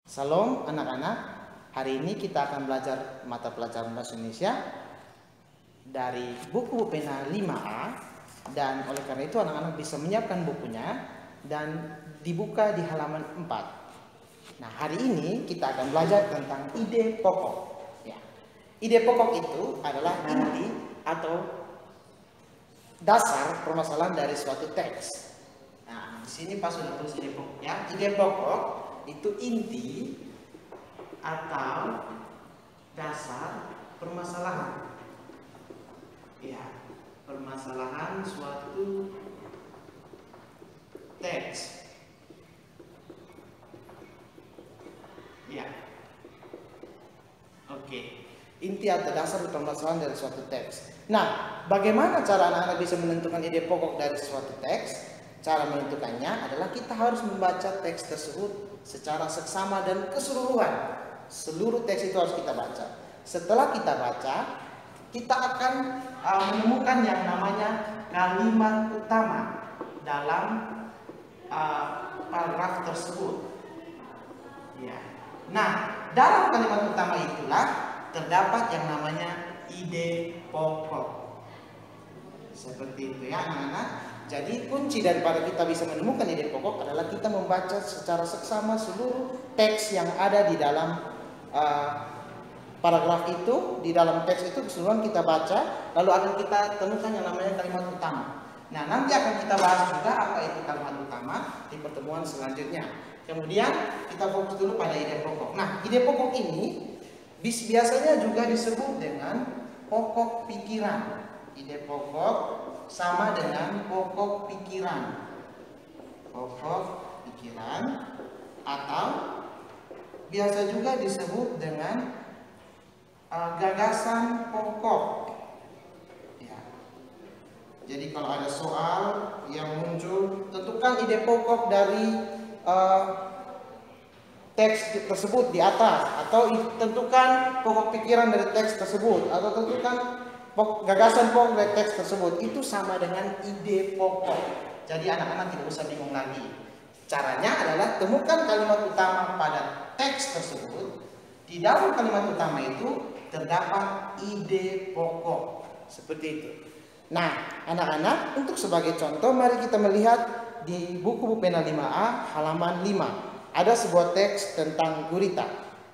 Salam anak-anak, hari ini kita akan belajar mata pelajaran Bahasa Indonesia dari buku pena 5A, dan oleh karena itu anak-anak bisa menyiapkan bukunya dan dibuka di halaman 4. Nah, hari ini kita akan belajar tentang ide pokok. Ya. Ide pokok itu adalah inti atau dasar permasalahan dari suatu teks. Nah, di sini pas sudah tulis ide pokok ya. Ide pokok itu inti atau dasar permasalahan. Ya, permasalahan suatu teks. Ya. Oke. Inti atau dasar permasalahan dari suatu teks. Nah, bagaimana cara anak-anak bisa menentukan ide pokok dari suatu teks? Cara menentukannya adalah kita harus membaca teks tersebut secara seksama dan keseluruhan. Seluruh teks itu harus kita baca. Setelah kita baca, kita akan menemukan yang namanya kalimat utama dalam paragraf tersebut. Ya. Nah, dalam kalimat utama itulah terdapat yang namanya ide pokok. Seperti itu ya anak-anak. Jadi kunci daripada kita bisa menemukan ide pokok adalah kita membaca secara seksama seluruh teks yang ada di dalam paragraf itu. Di dalam teks itu keseluruhan kita baca, lalu akan kita temukan yang namanya kalimat utama. Nah, nanti akan kita bahas juga apa itu kalimat utama di pertemuan selanjutnya. Kemudian kita fokus dulu pada ide pokok. Nah, ide pokok ini biasanya juga disebut dengan pokok pikiran. Ide pokok sama dengan pokok pikiran. Pokok pikiran atau biasa juga disebut dengan gagasan pokok. Ya. Jadi kalau ada soal yang muncul, tentukan ide pokok dari teks tersebut di atas, atau tentukan pokok pikiran dari teks tersebut, atau tentukan gagasan pokok dari teks tersebut. Itu sama dengan ide pokok. Jadi anak-anak tidak usah bingung lagi. Caranya adalah temukan kalimat utama pada teks tersebut. Di dalam kalimat utama itu terdapat ide pokok. Seperti itu. Nah, anak-anak, untuk sebagai contoh mari kita melihat di buku pena 5A halaman 5. Ada sebuah teks tentang gurita.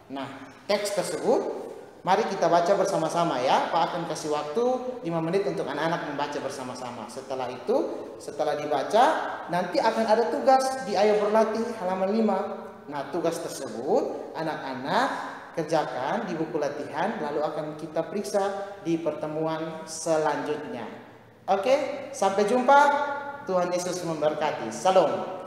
Nah, teks tersebut mari kita baca bersama-sama ya. Pak akan kasih waktu 5 menit untuk anak-anak membaca bersama-sama. Setelah itu, setelah dibaca, nanti akan ada tugas di Ayo Berlatih halaman 5. Nah, tugas tersebut anak-anak kerjakan di buku latihan, lalu akan kita periksa di pertemuan selanjutnya. Oke, sampai jumpa. Tuhan Yesus memberkati. Salam.